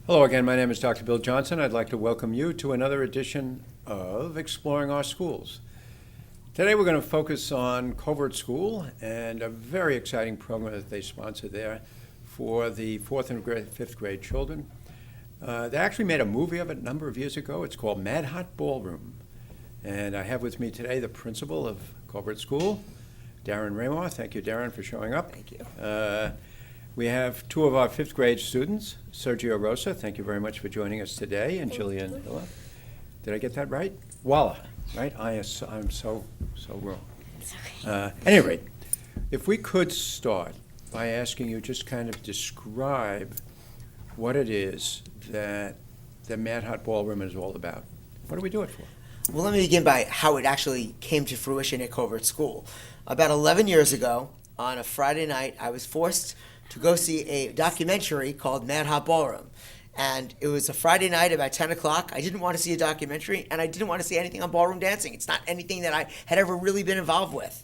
Hello again, my name is Dr. Bill Johnson. I'd like to welcome you to another edition of Exploring Our Schools. Today we're going to focus on Covert School and a very exciting program that they sponsor there for the 4th and 5th grade children. They actually made a movie of it a number of years ago. It's called Hot Ballroom. And I have with me today the principal of Covert School, Darren Raymore. Thank you, Darren, for showing up. Thank you. We have two of our 5th grade students, Sergio Rosa, thank you very much for joining us today, and Jillian Hilla. Did I get that right? Walla, right? I'm so wrong. At any rate, if we could start by asking you just kind of describe what it is that the Hot Ballroom is all about. What do we do it for? Well, let me begin by how it actually came to fruition at Covert School. About 11 years ago, on a Friday night, I was forced to go see a documentary called Hot Ballroom. And it was a Friday night about 10 o'clock. I didn't want to see a documentary, and I didn't want to see anything on ballroom dancing. It's not anything that I had ever really been involved with.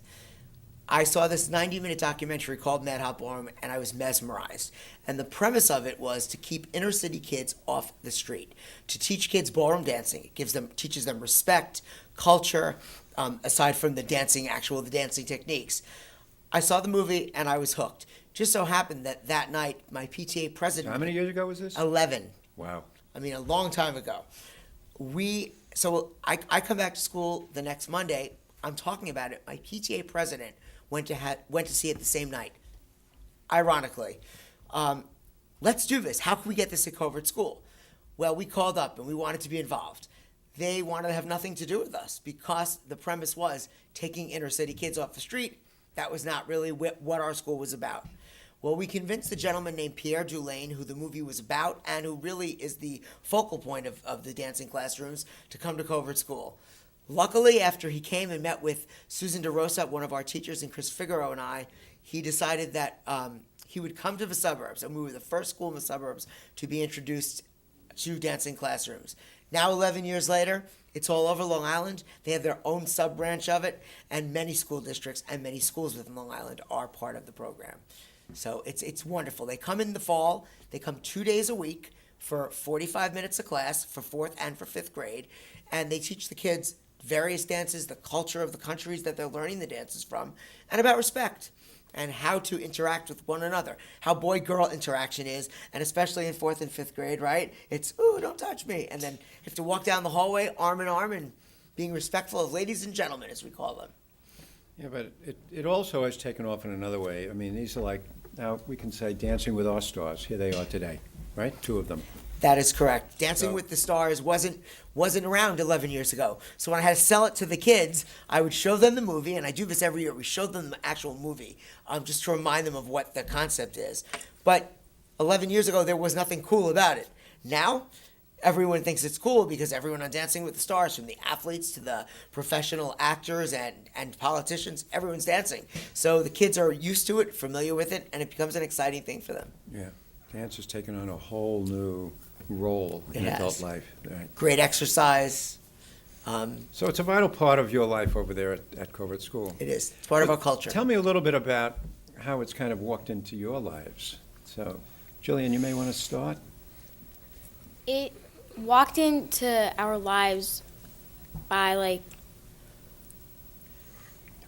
I saw this 90-minute documentary called Hot Ballroom, and I was mesmerized. And the premise of it was to keep inner city kids off the street, to teach kids ballroom dancing. It teaches them respect, culture, aside from the dancing techniques. I saw the movie, and I was hooked. Just so happened that night, my PTA president... How many years ago was this? 11. Wow. I mean, a long time ago. I come back to school the next Monday. I'm talking about it. My PTA president went to see it the same night. Ironically. Let's do this. How can we get this at Covert School? Well, we called up, and we wanted to be involved. They wanted to have nothing to do with us because the premise was taking inner city kids off the street. That was not really what our school was about. Well, we convinced a gentleman named Pierre Dulaine, who the movie was about and who really is the focal point of the dancing classrooms, to come to Covert School. Luckily, after he came and met with Susan DeRosa, one of our teachers, and Chris Figaro and I, he decided that he would come to the suburbs, and we were the first school in the suburbs to be introduced to dancing classrooms. Now, 11 years later, it's all over Long Island. They have their own sub-branch of it, and many school districts and many schools within Long Island are part of the program. So it's wonderful. They come in the fall. They come 2 days a week for 45 minutes a class for 4th and for 5th grade, and they teach the kids various dances, the culture of the countries that they're learning the dances from, and about respect and how to interact with one another, how boy-girl interaction is, and especially in 4th and 5th grade, right? It's, ooh, don't touch me. And then you have to walk down the hallway arm in arm and being respectful of ladies and gentlemen, as we call them. Yeah, but it also has taken off in another way. I mean, these are like, now we can say Dancing with Our Stars. Here they are today, right? 2 of them. That is correct. Dancing with the Stars wasn't around 11 years ago. So when I had to sell it to the kids, I would show them the movie, and I do this every year. We showed them the actual movie, just to remind them of what the concept is. But 11 years ago, there was nothing cool about it. Now, everyone thinks it's cool because everyone on Dancing with the Stars, from the athletes to the professional actors and politicians, everyone's dancing. So the kids are used to it, familiar with it, and it becomes an exciting thing for them. Yeah, dance has taken on a whole new role in adult life. Right. Great exercise. So it's a vital part of your life over there at Covert School. It is. It's part of our culture. Tell me a little bit about how it's kind of walked into your lives. So, Jillian, you may want to start. It walked into our lives by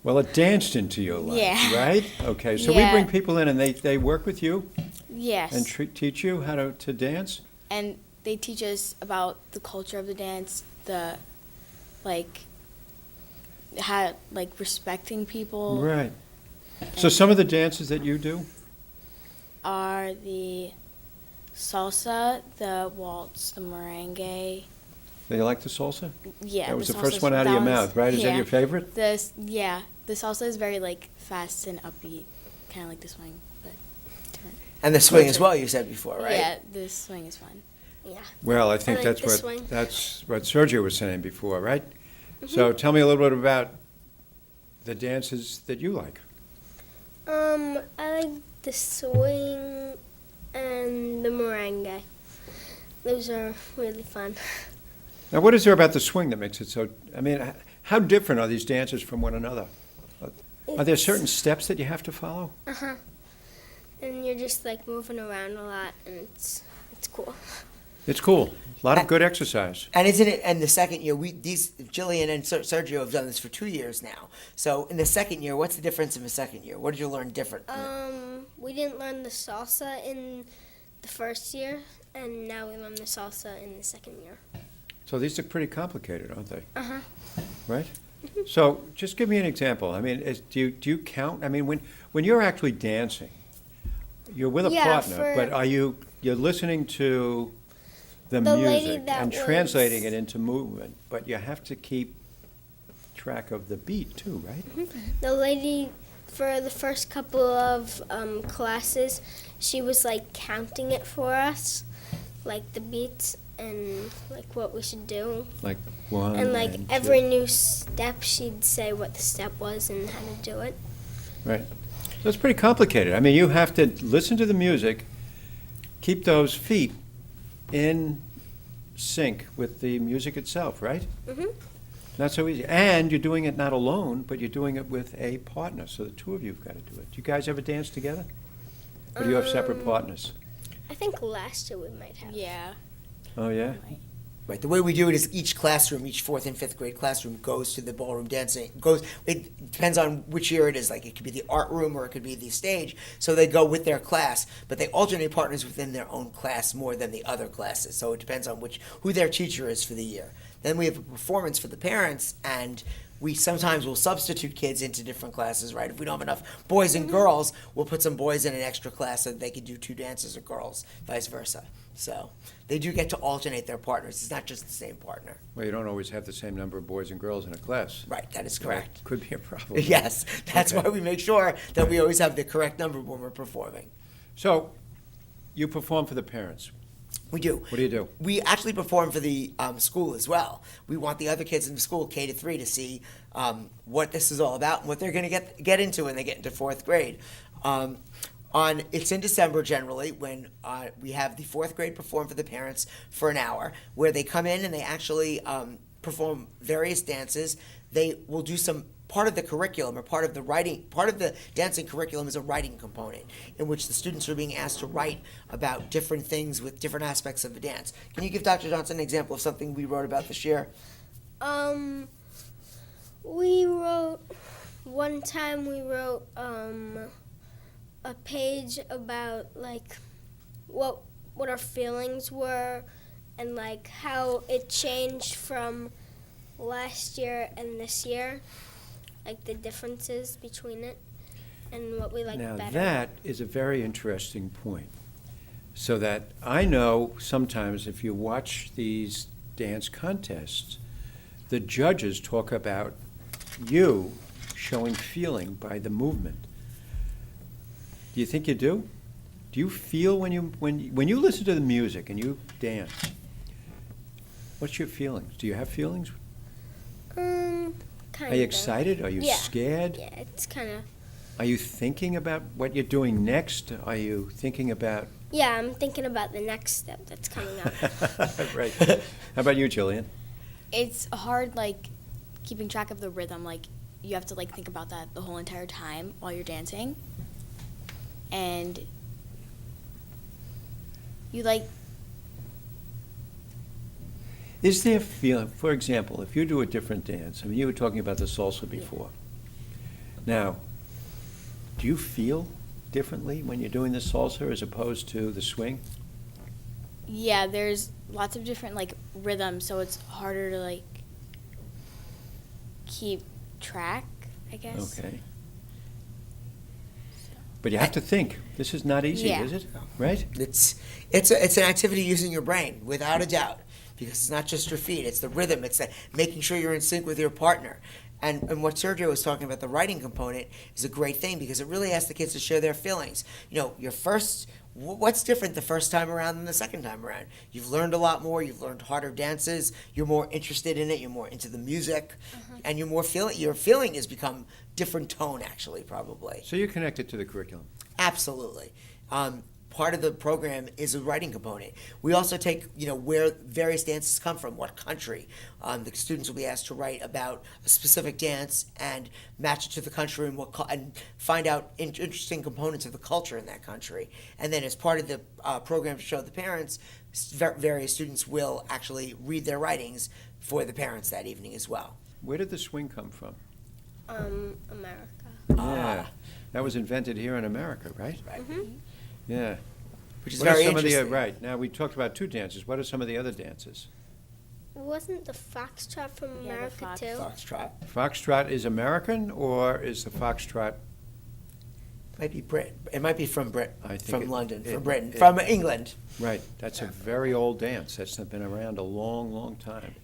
Well, it danced into your life, Yeah. right? Okay, so Yeah. we bring people in and they work with you yes. and teach you how to dance? And they teach us about the culture of the dance, respecting people. Right. So some of the dances that you do? Are the salsa, the waltz, the merengue. Do you like the salsa? Yeah, That was the salsa's- first one out of your that was- mouth, right? Is that yeah. your favorite? The salsa is very fast and upbeat, kind of like the swing, but different. And the swing as well, you said before, right? Yeah, the swing is fun. Yeah. Well, I think I like that's the what swing. Sergio was saying before, right? So tell me a little bit about the dances that you like. I like the swing and the merengue. Those are really fun. Now, what is there about the swing that makes it so, I mean, how different are these dances from one another? Are there certain steps that you have to follow? And you're just moving around a lot, and it's cool. It's cool. A lot of good exercise. And isn't it? And the second year, Jillian and Sergio have done this for 2 years now. So in the second year, what's the difference in the second year? What did you learn different? We didn't learn the salsa in the first year, and now we learn the salsa in the second year. So these are pretty complicated, aren't they? Uh-huh. Right? So just give me an example. I mean, do you count? I mean, when you're actually dancing, you're with a Yeah, partner, but you're listening to the The lady music that and was- translating it into movement, but you have to keep track of the beat too, right? The lady, for the first couple of classes, she was like counting it for us, like the beats and like what we should do. Like one And like two. every new step, she'd say what the step was and how to do it. Right. So it's pretty complicated. I mean, you have to listen to the music, keep those feet in sync with the music itself, right? Mhm. Not so easy. And you're doing it not alone, but you're doing it with a partner. So the two of you have got to do it. Do you guys ever dance together? Or do you have separate partners? I think last year we might have. Yeah. Oh, yeah? Right. The way we do it is each classroom, each 4th and 5th grade classroom goes to the ballroom dancing. It depends on which year it is. Like it could be the art room or it could be the stage. So they go with their class, but they alternate partners within their own class more than the other classes. So it depends on who their teacher is for the year. Then we have a performance for the parents, and we sometimes will substitute kids into different classes, right? If we don't have enough boys and girls, we'll put some boys in an extra class so that they could do 2 dances, or girls, vice versa. So they do get to alternate their partners. It's not just the same partner. Well, you don't always have the same number of boys and girls in a class. Right, that is correct. That could be a problem. Yes, that's Okay. why we make sure that we always have the correct number when we're performing. So you perform for the parents. We do. What do you do? We actually perform for the school as well. We want the other kids in the school, K to 3, to see what this is all about and what they're going to get into when they get into 4th grade. It's in December generally when we have the 4th grade perform for the parents for an hour, where they come in and they actually perform various dances. They will do some part of the curriculum, or part of the dancing curriculum is a writing component in which the students are being asked to write about different things with different aspects of the dance. Can you give Dr. Johnson an example of something we wrote about this year? One time we wrote a page about like what our feelings were and like how it changed from last year and this year, like the differences between it and what we like Now, better. that is a very interesting point. So that I know sometimes if you watch these dance contests, the judges talk about you showing feeling by the movement. Do you think you do? Do you feel when you listen to the music and you dance? What's your feelings? Do you have feelings? Kind Are you of. excited? Are you Yeah. scared? Yeah, it's kind of. Are you thinking about what you're doing next? Are you thinking about... Yeah, I'm thinking about the next step that's coming up. Right. How about you, Jillian? It's hard, like, keeping track of the rhythm. Like, you have to, like, think about that the whole entire time while you're dancing. And you, like... Is there feeling, for example, if you do a different dance, I mean, you were talking about the salsa before. Now, do you feel differently when you're doing the salsa as opposed to the swing? Yeah, there's lots of different, like, rhythms, so it's harder to, like, keep track, I guess. Okay. But you have to think. This is not easy, Yeah. is it? Right? It's an activity using your brain, without a doubt, because it's not just your feet. It's the rhythm. It's making sure you're in sync with your partner. And what Sergio was talking about, the writing component, is a great thing because it really asks the kids to share their feelings. You know, what's different the first time around than the second time around? You've learned a lot more. You've learned harder dances. You're more interested in it. You're more into the music, and your feeling has become different tone, actually, probably. So you're connected to the curriculum. Absolutely. part of the program is a writing component. We also take, where various dances come from, what country. The students will be asked to write about a specific dance and match it to the country and and find out interesting components of the culture in that country. And then as part of the program to show the parents, various students will actually read their writings for the parents that evening as well. Where did the swing come from? America. Yeah, that was invented here in America, right? Right. Yeah. Which is What are very some of the, interesting. right, now we talked about 2 dances. What are some of the other dances? Wasn't the foxtrot from Yeah, the America fox. too? Foxtrot. Foxtrot is American, or is the foxtrot, Might be It might be from I think from London, from it- Britain, it- from England. right, that's a very old dance. That's been around a long, long time.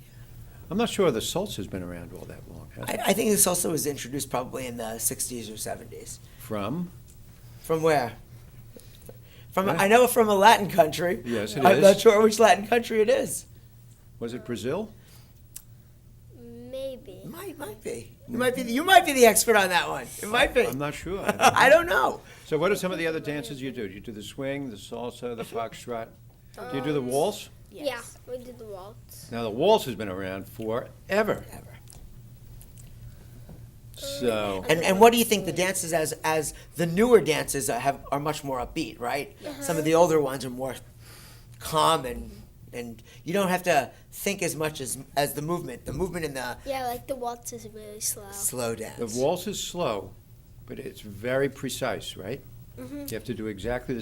I'm not sure the salsa's been around all that long, has it? I think this also was introduced probably in the 60s or 70s. From? From where? From Huh? I know from a Latin country. Yes, it I'm is. not sure which Latin country it is. Was it Brazil? Maybe. Might be. You might be the expert on that one. It might be. I'm not sure. I don't know. So what are some of the other dances you do? Do you do the swing, the salsa, the foxtrot? Do you do the waltz? Yes. Yeah, we did the waltz. Now, the waltz has been around forever. Ever. So, And what do you think the dances as the newer dances are much more upbeat, right? Some of the older ones are more calm and you don't have to think as much as the movement. The movement in the Yeah, like the waltz is really slow. slow dance. the waltz is slow, but it's very precise, right? Mm-hmm. You have to do exactly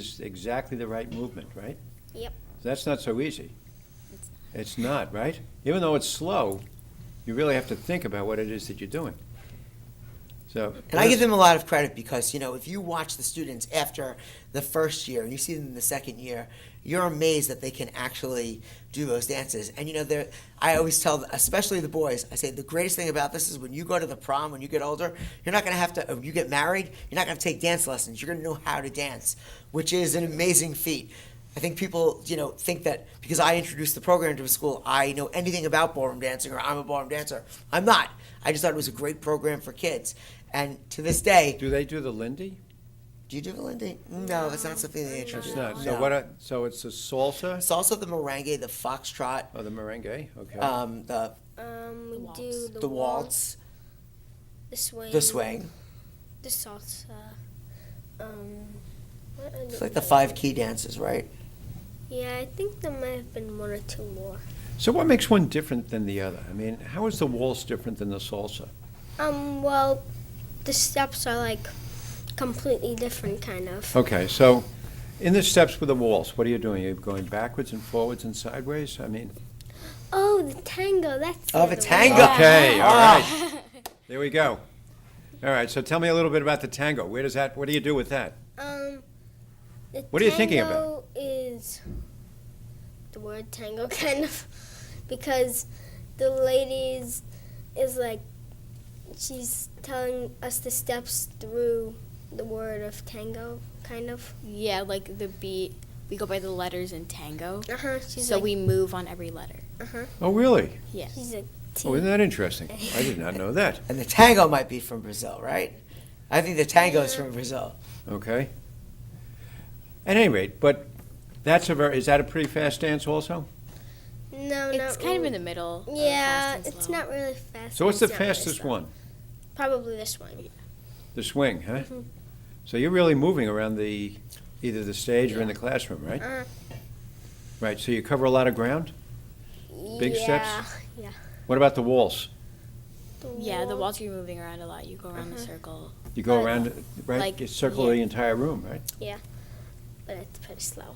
the right movement, right? Yep. That's not so easy. It's not, right? Even though it's slow, you really have to think about what it is that you're doing. So, And I give them a lot of credit because, if you watch the students after the first year and you see them in the second year, you're amazed that they can actually do those dances. And, I always tell, especially the boys, I say the greatest thing about this is when you go to the prom, when you get older, you're not going to have to, when you get married, you're not going to take dance lessons. You're going to know how to dance, which is an amazing feat. I think people, think that because I introduced the program to a school, I know anything about ballroom dancing or I'm a ballroom dancer. I'm not. I just thought it was a great program for kids. And to this day, do they do the Lindy? do you do the Lindy? No, that's not something they introduced. It's not. So No. so it's the salsa Salsa, the merengue, the foxtrot, or the merengue? Okay. We waltz. do the waltz, the swing, the swing. the salsa. What are It's like the 5 key dances, right? Yeah, I think there might have been 1 or 2 more. So what makes one different than the other? I mean, how is the waltz different than the salsa? Well, the steps are like completely different, kind of. Okay, so in the steps with the waltz, what are you doing? You're going backwards and forwards and sideways? I mean, Oh, the tango. That's Oh, the the other tango. one. okay, all Ah. right. There we go. All right, so tell me a little bit about the tango. What do you do with that? The What are you thinking about? tango is the word tango, kind of, because the ladies is like she's telling us the steps through the word of tango, kind of. Yeah, like the beat. We go by the letters in tango. She's So like, we move on every letter. Oh, really? Yeah. she's like, Oh, isn't that interesting? I did not know that. And the tango might be from Brazil, right? I think the tango is from Brazil. Okay. At any rate, but is that a pretty fast dance also? no, It's not kind of in really. the middle. of Yeah, fast and it's slow. not really fast. So what's and the it's not really fastest slow. one? Probably this one. The swing, huh? So you're really moving around either the stage or in the classroom, right? Uh, Right, so you cover a lot of ground? Big steps? Yeah. What about the waltz? Yeah, the waltz you're moving around a lot. You go around the circle. You go But, around, right, like, you circle yeah. the entire room, right? But it's pretty slow.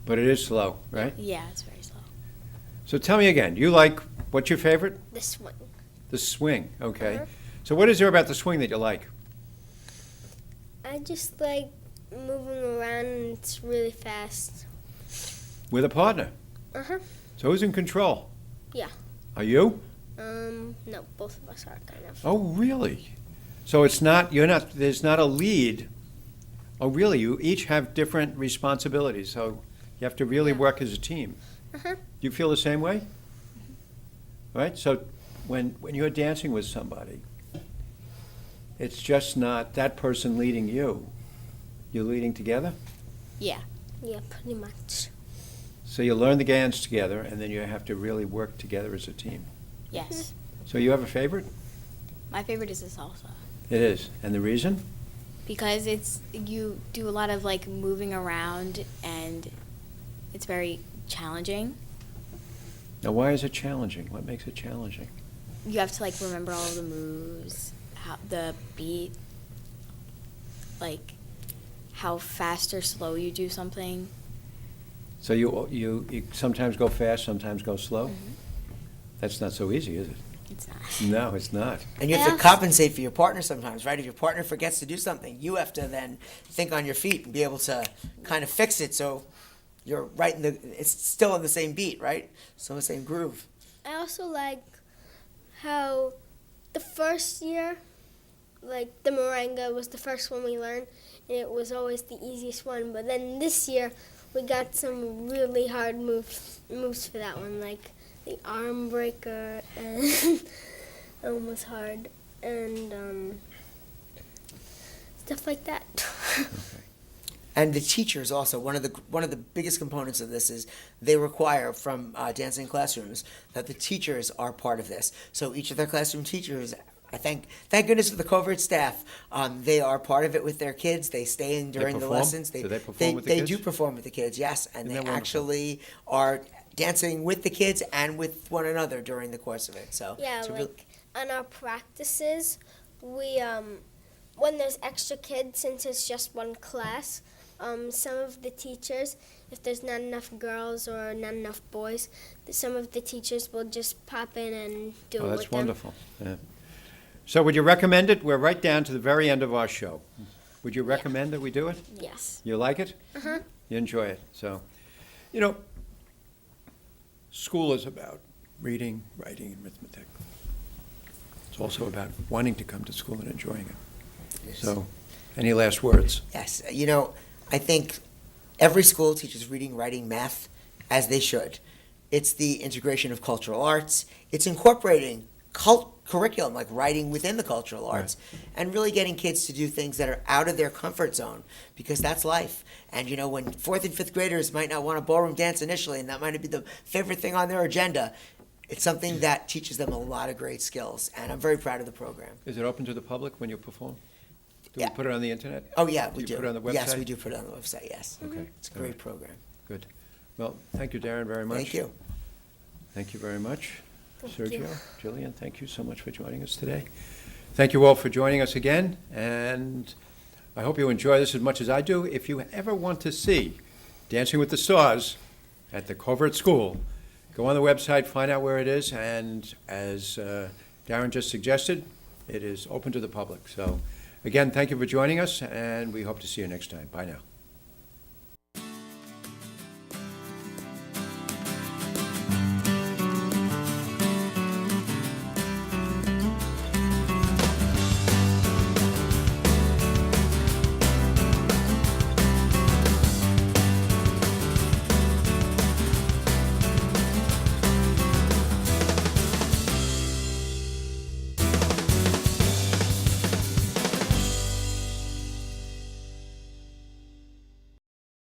But it is slow, right? Yeah, it's very slow. So tell me again, what's your favorite? This one. The swing, okay. Uh-huh. So what is there about the swing that you like? I just like moving around and it's really fast. With a partner. Uh-huh. So who's in control? Yeah. Are you? No, both of us are kind of. Oh, really? So there's not a lead. Oh, really? You each have different responsibilities, so you have to really Yeah. work as a team. Uh-huh. Do you feel the same way? Right? So when you're dancing with somebody, it's just not that person leading you. You're leading together? Yeah. Yeah, pretty much. So you learn the dance together, and then you have to really work together as a team. Yes. So you have a favorite? My favorite is the salsa It is. And the reason? because you do a lot of like moving around and it's very challenging. Now, why is it challenging? What makes it challenging? You have to like remember all the moves, how the beat, like how fast or slow you do something. So you sometimes go fast, sometimes go slow? Mm-hmm. That's not so easy, is it? It's not. No, it's not. And you have to Yes. compensate for your partner sometimes, right? If your partner forgets to do something, you have to then think on your feet and be able to kind of fix it so you're right in the, it's still in the same beat, right? So the same groove. I also like how the first year, like the merengue was the first one we learned, and it was always the easiest one. But then this year, we got some really hard moves for that one, like the arm breaker, and that one was hard, and stuff like that. And the teachers also, one of the biggest components of this is they require from dancing classrooms that the teachers are part of this. So each of their classroom teachers, I thank goodness for the covert staff. They are part of it with their kids. They stay in during the perform? lessons. Do they perform with the kids? They do perform with the kids, yes, and Isn't they that wonderful? actually are dancing with the kids and with one another during the course of it. So Yeah, it's a like on our practices, we when there's extra kids, since it's just one class, some of the teachers, if there's not enough girls or not enough boys, some of the teachers will just pop in and do Oh, it that's with them. wonderful. Yeah. So would you recommend it? We're right down to the very end of our show. Would you recommend that we do it? Yes. You like it? Uh-huh. You enjoy it. So, you know, school is about reading, writing, and arithmetic. It's also about wanting to come to school and enjoying it. So, any last words? Yes, I think every school teaches reading, writing, math as they should. It's the integration of cultural arts. It's incorporating curriculum like writing within the cultural arts and really getting kids to do things that are out of their comfort zone because that's life. And when 4th and 5th graders might not want a ballroom dance initially and that might be the favorite thing on their agenda, it's something that teaches them a lot of great skills, and I'm very proud of the program. Is it open to the public when you perform? Do Yeah. we put it on the internet? Oh yeah, we Do do. you put it on the website? Yes, we do put it on the website, yes. Okay. It's a All great right. program. Good. Well, thank you, Darren, very much. Thank you. Thank you very much. Thank Sergio, you. Jillian, thank you so much for joining us today. Thank you all for joining us again, and I hope you enjoy this as much as I do. If you ever want to see Dancing with the Stars at the Covert School, go on the website, find out where it is, and as Darren just suggested, it is open to the public. So, again, thank you for joining us, and we hope to see you next time. Bye now.